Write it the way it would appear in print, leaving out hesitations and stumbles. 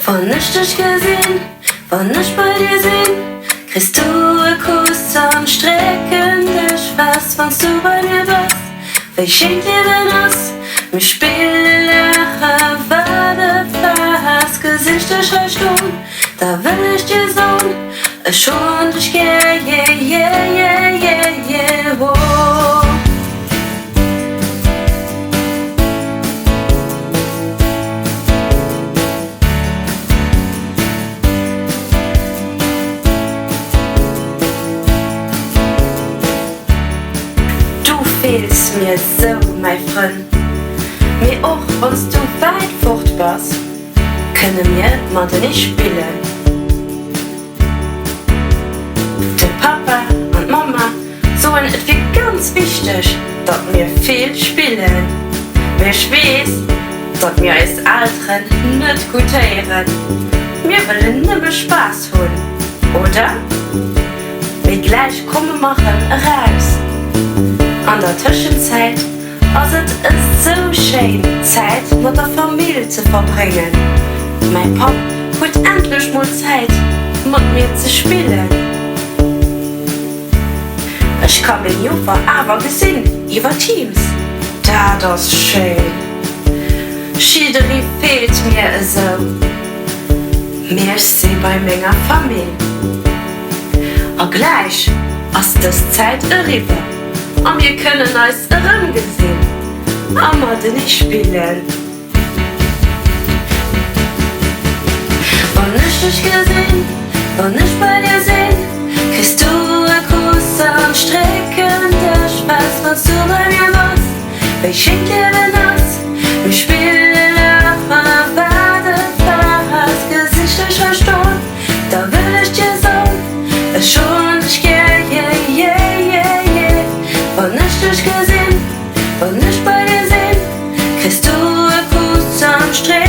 Wann Ech Dech Gesinn, wann Ech bei dir sinn, kriegst du e Kuss an strecken dich fast, wannst du bei mir warst. Wie schenk dir denn das? Mich spillen, lachen, warte fast, Gesichter stoen, da will ich dir soen, schon dich yeah, yeah, yeah, yeah, yeah, yeah, oh. Fehlst mir so, mein Frënn. Mir auch, wann's du weit fort warst, kenne mir matenee spillen. Der Papa und Mama soen et wie ganz wichteg, datt mir viel spillen. Wer weess, datt mir als Eltere net gutt héieren. Mir wëllen nëmme Spaass hunn, oder? Wie gleich komme machen raus. An der Zwischenzeit ass et so schéin, Zeit mit der Familie zu verbringen. Mäi Papp huet endlich mal Zeit, mit mir zu spillen. Ich kann den Juffer aber gesinn, iwwer Teams. Das schön. Schiederi fehlt mir so. Mir sie bei meiner Familie. Und gleich ass das Zeit errippe. Und wir können uns gesehen, matenee spillen. Wann Ech Dech Gesinn, wann Ech bei dir sinn, kriegst du e Kuss an strecken dich fast, wannst du bei mir warst. Wie schenk dir denn das? Mich spillen, lachen, warte fast, Gesichter stoen, da will ich dir soen, schon dich yeah, yeah, yeah, yeah, yeah. Wann Ech Dech Gesinn, wann Ech bei dir sinn, kriegst du e Kuss am Strecken.